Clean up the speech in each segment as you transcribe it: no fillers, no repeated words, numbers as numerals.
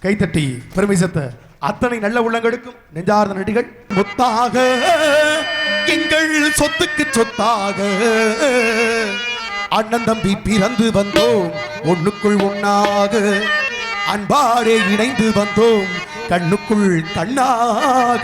கைத்தட்டி பெருமை சேர்த்த அத்தனை நல்ல உள்ளங்களுக்கும் நெஞ்சார்ந்த நடிகள். முத்தாக எங்கள் சொத்துக்கு சொத்தாக அண்ணன் தம்பி பிறந்து வந்தோம், ஒண்ணுக்குள் ஒண்ணாக அன்பாரே இணைந்து வந்தோம், கண்ணுக்குள் கண்ணாக.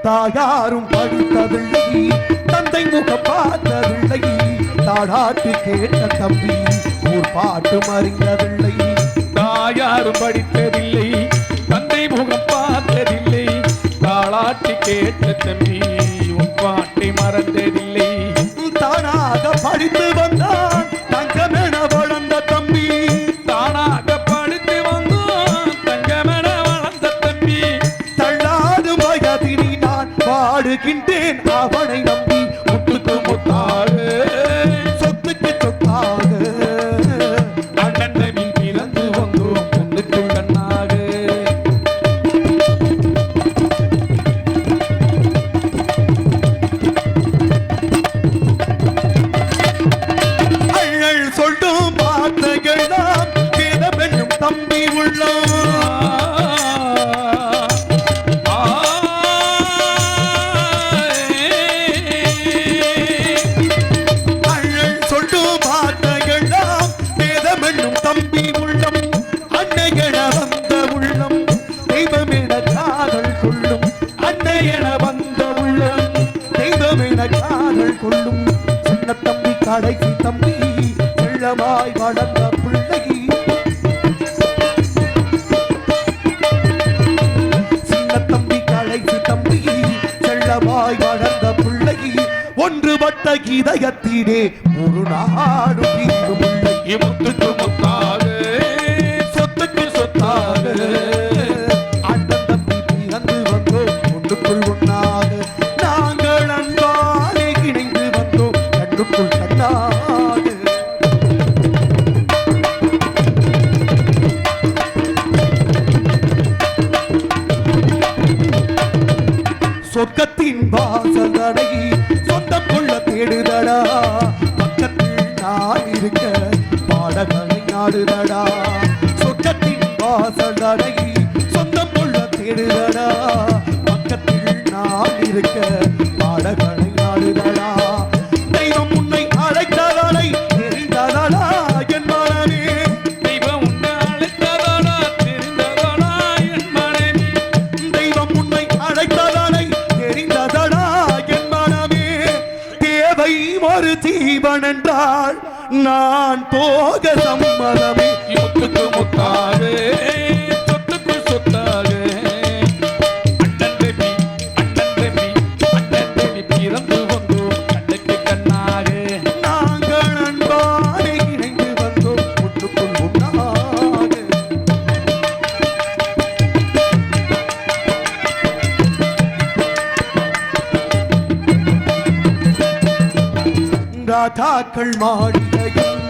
தாயாரும் படித்ததில்லை, தந்தை முகம் பார்த்ததில்லை, தாடாட்டு கேட்ட தம்பி ஊர் பாட்டு அறிந்ததில்லை. தாயாரும் படித்ததில்லை, தந்தை முகம் பார்த்ததில்லை, தாளாட்டு கேட்ட தம்பி உன் பாட்டை மறந்ததில்லை. தானாக படித்து வந்தான் தங்கமென வளர்ந்த தம்பி, தானாக படித்து வந்தான் தங்கமென வளர்ந்த தம்பி. தள்ளாது வயதினி நான் பாடுகின்றேன் அவனை நம்பி, முத்துக்கு முத்தாக சொத்துக்கு சொத்தாக அண்ணன் தம்பி பிறந்து வந்தோம் ஒன்றுக்குள் கண்ணாக. அண்ணல் சொல்லும் வார்த்தைகள் தான் வேதமென்னும் தம்பி உள்ளோம். கடைசி தம்பி செல்லமாய் வளர்ந்த பிள்ளை, சின்ன தம்பி கடைசி தம்பி செல்லமாய் வளர்ந்த பிள்ளை, ஒன்றுபட்ட இதயத்திலே ஒரு நாடு தீரும் பிள்ளை. முத்துக்கு முத்தாக சொத்துக்கு சொத்தாக அண்ணன் தம்பி பிறந்து வந்தோம் ஒன்றுக்குள் ஒன்றாக, நாங்கள் அன்பாலே இணைந்து வந்தோம் கண்ணுக்குள் கண்ணாக. சொர்க்கத்தின் வாசல்களை சொந்தம் கொள்ள தேடுதடா, பக்கத்தில் நான் இருக்க பாடகனை நாடுதடா. சொர்க்கத்தின் வாசல்களை சொந்தம் கொள்ள தேடுதடா, பக்கத்தில் நான் இருக்க பாடகனை நாடுதடா. தெய்வம் உன்னை அழைத்ததனை தெரிந்ததடா என் மனமே, தெய்வம் உன்னை அழைத்ததடா தெரிந்ததடா என் மனமே. தெய்வம் உன்னை அழைத்ததனை தெரிந்ததடா என் மனமே. தேவை ஒரு ஜீவன் என்றால் நான் போக சம்மதமே. முத்துக்கு முத்தாக சொத்துக்கு சொத்தாக அண்ணன் தம்பி பிறந்து வந்தோம் கண்ணுக்கு கண்ணாக. நாங்கள் அன்பாலே இணைந்து வந்தோம் ஒன்றுக்குள் ஒன்றாக. ராஜாக்கள் மாளிகையும்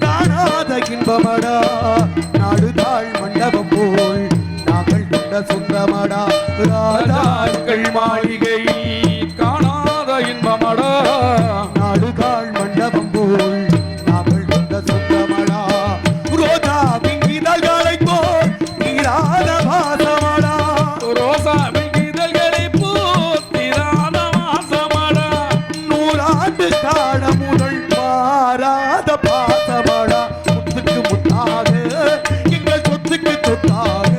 காணாத இன்பமடா, நாடுதாள் மண்டபம் போல் நாங்கள் கொண்ட சொந்தமடா. ராஜாக்கள் மாளிகையில் காணாத இன்பமடா, நாடுகாள் மண்டபம் போல் நாங்கள் கொண்ட சொந்தமடா. ரோஜாவின் இதழ்களை போல் நீராத வாசமடா, ரோசாவின் இதழ்களை பூத்திராத வாசமடா. நூறாண்டு கால முதல் மாறாத பாசமடா. முத்துக்கு முத்தாக எங்கள் சொத்துக்கு சொத்தாக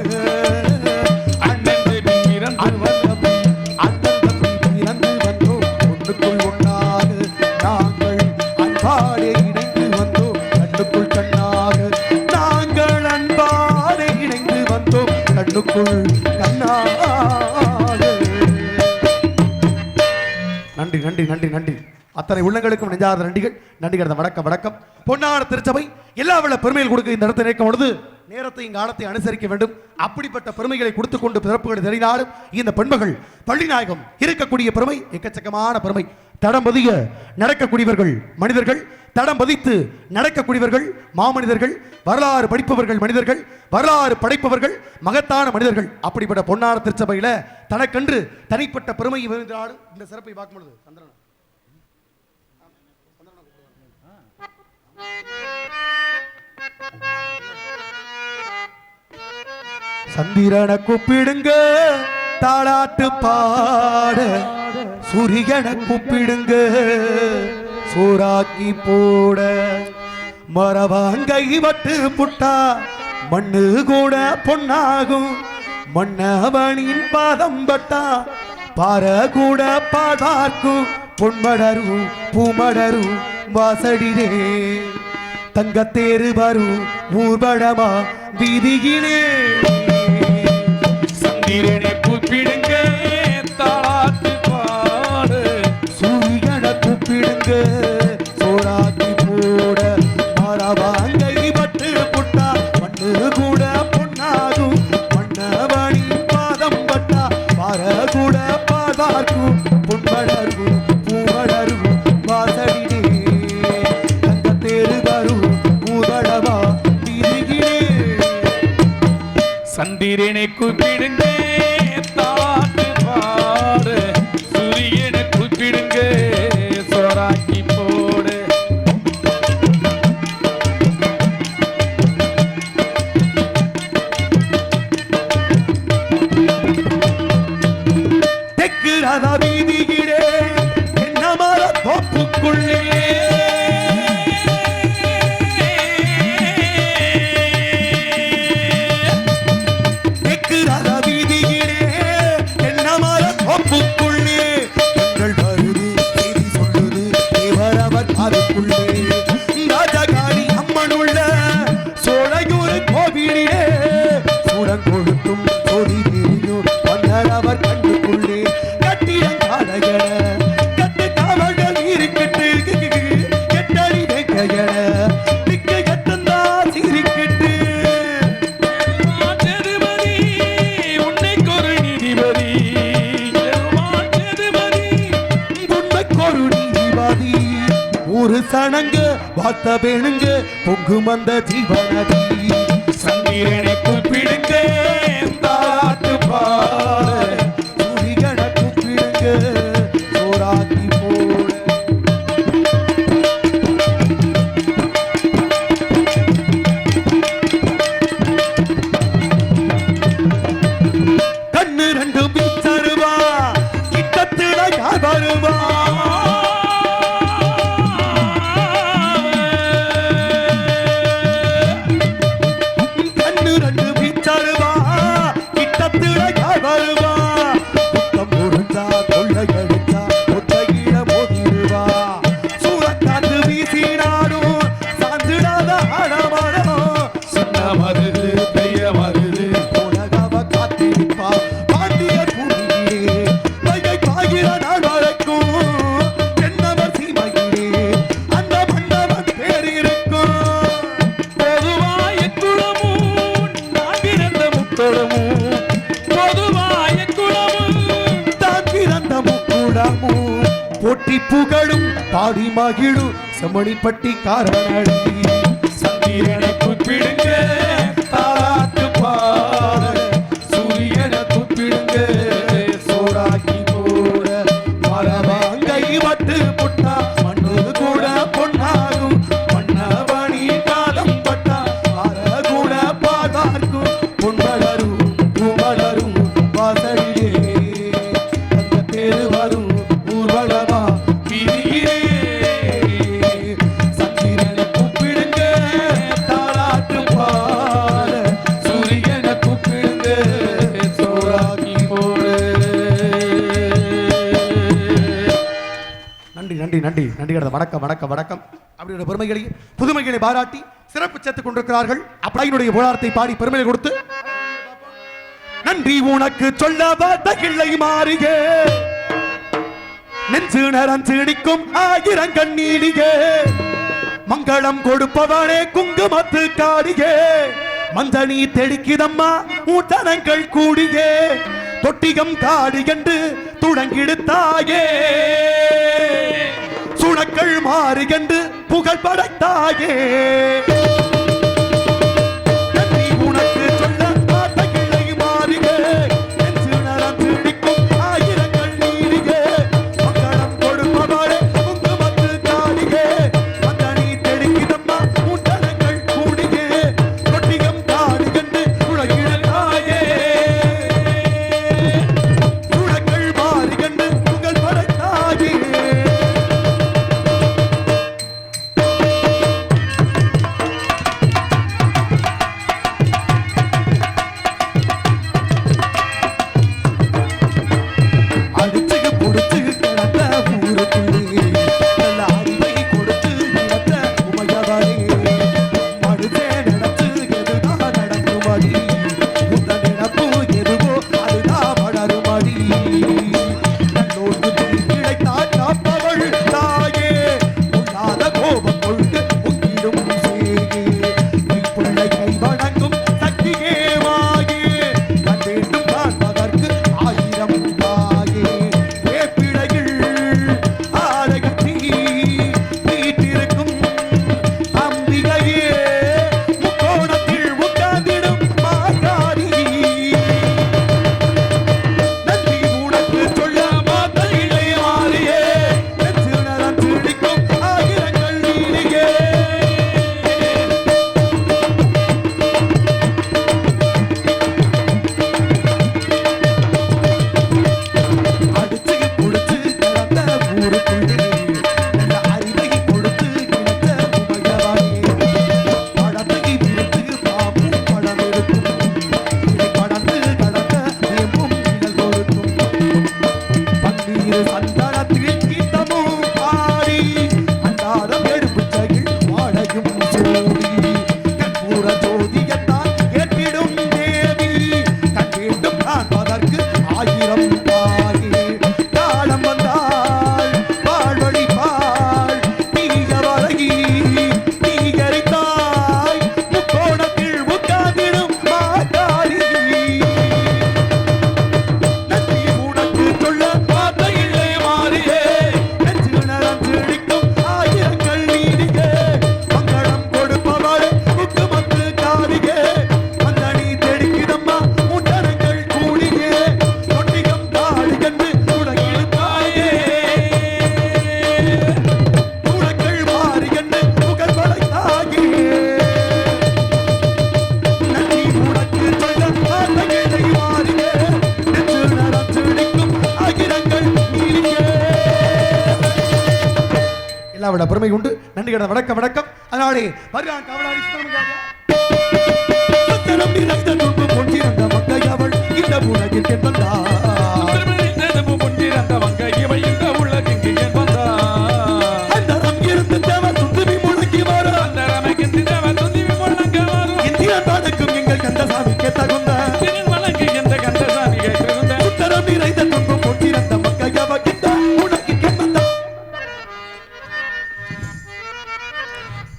அண்ணன் தம்பி பிறந்து வந்தோம் அண்ணன் தம்பி பிறந்து வந்தோம் ஒன்றுக்குள் ஒன்றாக, நாங்கள் அன்பாலே இணைந்து வந்தோம் கண்ணுக்குள் கண்ணாக. நாங்கள் அன்பாலே இணைந்து வந்தோம் கண்ணுக்குள் கண்ணாக. நன்றி நன்றி நன்றி நன்றி. அத்தனை உள்ளங்களுக்கும் நெஞ்சார்ந்த நன்றிகள். நன்றிகள் வணக்கம் வணக்கம். பொன்னான திருச்சபை எல்லா பெருமையில் கொடுக்க இந்த இடத்தை நினைக்கும் பொழுது நேரத்தையும் காலத்தை அனுசரிக்க வேண்டும். அப்படிப்பட்ட பெருமைகளை கொடுத்துக் கொண்டு பிறப்புகளை தெரிந்தாலும் இந்த பெண்மகள் பள்ளிநாயகம் இருக்கக்கூடிய பெருமை எக்கச்சக்கமான பெருமை. தடம் பதிய நடக்கக்கூடியவர்கள் மனிதர்கள், தடம் பதித்து நடக்கக்கூடியவர்கள் மாமனிதர்கள், வரலாறு படிப்பவர்கள் மனிதர்கள், வரலாறு படைப்பவர்கள் மகத்தான மனிதர்கள். அப்படிப்பட்ட பொன்னான திருச்சபையில தனக்கென்று தனிப்பட்ட பெருமை இருந்தாலும் இந்த சிறப்பை பார்க்கும் பொழுது சந்திரனை கூப்பிடுங்க தாளாட்டு பாட, சூரியனை கூப்பிடுங்க சூறாக்கி போட, மரவாங்கை வட்டு புட்டா மண்ணு கூட பொன்னாகும், மன்னவனின் பாதம் பட்டா பார கூட பாதாக்கும், பொன்மடரும் பூமடரும் வாசடினே தங்கத்தேரு வரும் ஊர்வலமா வீதியிலே. சந்திரனை கூப்பிடுங்க தாளாட்டு பாடு, சூரியனை கூப்பிடுங்க சோறாக்கி போட, மரவாங்கை பட்டு புட்டா மண்ணு கூட பொன்னாகும், மன்னவனின் பாதம் பட்டா பார கூட பாதாக்கும், பொன்மடரும் பூமடரும் வாசடினே தங்கத்தேரு வரும் ஊர்வலமா வீதியிலே. சந்திரனை கூப்பிடுங்க தாளாட்டு பாடு, சூரியனை கூப்பிடுங்க சோறாக்கி போடு. தெற்கு ரத வீதியிலே என்ன மர தோப்புக்குள்ளே, தெற்கு ரத வீதியிலே என்ன மர தோப்புக்குள்ளே, எங்கள் வருது செய்தி சொல்லுது தேவரவர் அதுக்குள்ளே, ராஜகாணி அம்மன் உள்ள சோழையூர் கோவிலிலே, சூடன் கொழுத்தும் சோதி தெரியும் மன்னரவர் கண்டுக்குள்ளே, கட்டிடங்காலையன கட்டு காவல்கள் இருக்கிட்டு கெட்டடி வைக்கையன திக்க கட்டந்தா சீரிக்கிட்டு, திருமதி உன்னைக்கு ஒரு நீதிபதி, திருமதி உண்மைக்கொரு நீதிவாதி, ஒரு சனங்க வார்த்த வேணுங்க பொங்கும் அந்த ஜீவனதி. சந்திரனை கூப்பிடுங்க தாளாட்டு பாடு, சூரியனை கூப்பிடுங்க சோறாக்கி போட, கண்ணு ரெண்டு பிச்சருவா கிட்டத்துல யார் வருவா, கண்ணு ரெண்டு பிச்சருவா கிட்டத்துல யார் வருவா, குத்தம் பொருந்தா கொள்ளையடிச்சா ஒத்தையில மோதிடுவா, சூழக்காத்து வீசினாலும் சாஞ்சிடாத ஆடமாடும், சின்ன மருது பெரிய மருது உலகவ காத்திருப்பா பாண்டியர் பூமியிலே, வைகை பாகிற நாள் வரைக்கும் என்னவர் சீமையிலே அந்த மன்னவன் பேர் இருக்கும். பொதுவாய குளமும் நான் பிறந்த முத்தொழுமும், பொதுவாய குளமும் தான் பிறந்த முக்குடமும் போற்றி புகழும் பாடி மகிழும் செம்மணிப்பட்டி காரணடி. சந்திரனை கூப்பிடுங்க தாளாட்டு பாடு, சூரியனை கூப்பிடுங்க சோறாக்கி போட, மரவாங்கை வட்டு புட்டா மண்ணு கூட பொன்னாகும், மன்னவனி காலம் பட்டா மர கூட பாதார்க்கும், பொன்மலரும் பூமலரும் வாசலிலே அந்த தேரு வரும் ஊர்வலமா வீதியிலே. சந்திரனை கூப்பிடுங்க தாளாட்டு பாட, சூரியனை கூப்பிடுங்க சோறாக்கி போடு. நன்றி நன்றி நன்றி நன்றி கடந்த வணக்கம் வணக்கம் வணக்கம். அப்படியோட பெருமைகளையும் புதுமைகளை பாராட்டி சிறப்பு சேர்த்துக் கொண்டிருக்கிறார்கள். அப்படியினுடைய போராட்டத்தை பாடி பெருமையை கொடுத்து நன்றி உனக்கு சொல்ல வார்த்தைகளை மாறுகே, நெஞ்சு நரஞ்சிடிக்கும் ஆயிரம் கண்ணீடிகே, மங்களம் கொடுப்பவனே குங்குமத்து காடிகே, மஞ்சனி தெளிக்குதம்மா ஊட்டனங்கள் கூடியே தொட்டிகம் காடு என்று துடங்கிடுத்தாயே சுணக்கள் மாறு என்று புகழ் படைத்தாயே நன்றி உனக்கு சொல்ல வார்த்தைகளை மாறுக நெஞ்சு நரம் பிடிக்கும் ஆயிரங்கள் நீரிக மக்களம் கொடுப்பவளே குங்குமத்து காடிகே மஞ்சனி தெளிக்குதம்மா ஊட்டனங்கள் கூடியே தொட்டிகம் காடு என்று துடங்கிடுத்தாயே சுணக்கள் மாறு என்று புகழ் படைத்தாயே அடிச்சு புடிச்சு கிடந்த ஊருக்குள்ளே நல்ல அறிவை கொடுத்து நடத்த உமையவரே மனுஷே நினைச்சு எதுதான் நடக்குமடி உந்த நினப்பு எதுவோ அதுதான் வளருமடி நல்லோடு கிடைத்தால் காப்பவள் தாயே உன்னாத கோபம் கொண்டு உங்கிடும் சேயே பிள்ளை கை வணங்கும் சக்தியே வாயே கண் வேண்டும் காண்பதற்கு ஆயிரம் தாயே வேப்பிடையில் ஆலகத்தி வீட்டிருக்கும் அம்பிகையே முக்கோணத்தில் உட்கார்ந்திடும் மாகாரி நன்றி உனக்கு சொல்ல மாத்தையிலே மாறியே நெஞ்சு நரம் பிடிக்கும் ஆயிரங்கள் நீரியே அடிச்சு புடிச்சு கிடந்த ஊருக்குள்ளே நல்ல அறிவை கொடுத்து கிடந்த உமையவரே படத்தை விரித்து பாம்பும் படம் இருக்கும் இதை கடந்து கடந்த வேம்பும் நிழல் கொடுக்கும் பன்னீர் சந்தனத்தில் கீதமும் பாடி அண்டாரம் எடுப்புச்சையில் வாழையும் சோடி கற்பூர ஜோதியத்தான் கேட்டிடும் தேவி கண் வேண்டும் காண்பதற்கு ஆயிரம் தாயே காலம் வந்தாள் வாழ்வழிப்பாள் தீயவரகி தீயரித்தாய் முக்கோணத்தில் உட்கார்ந்திடும் மாகாரி நன்றி உனக்கு சொல்ல வார்த்தையில்லை மாறியே நெஞ்சு நரம் பிடிக்கும் ஆயிரங்கள் நீரியே மங்களம் கொடுப்பவளே குக்குமத்து காவியே மஞ்சனி தெளிக்குதம்மா ஊட்டனங்கள் கூடியே தொட்டிகம் காடு என்று துடங்கிடுத்தாயே துணக்கள் மாறு என்று புகழ் படைத்தாயே நன்றி உனக்கு சொல்ல வார்த்தைகளை மாறியே நெஞ்சு நரம் பிடிக்கும் ஆயிரங்கள் நீரியே எல்லாவிட பெருமை உண்டு நன்றி கடந்த வணக்கம் வணக்கம் அதனாலே வருகிறான் காவலாளி சுந்தரமங்காரியா சத்தனம் நிறைந்த துன்பு கொண்டிருந்த மக்கள் அவள் இந்த உலகிற்கு வந்தாள் அந்தரம் இருந்து தேவ துந்துவி முழங்கி வர இந்தியன் வணக்கும் எங்கள் கந்தசாமிக்கு தகுந்த சுத்தரம் நிறைந்த துன்பு கொண்டிருந்த மக்கள் அவள் இந்த உலகிற்கு வந்தாள்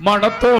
மனத்தோ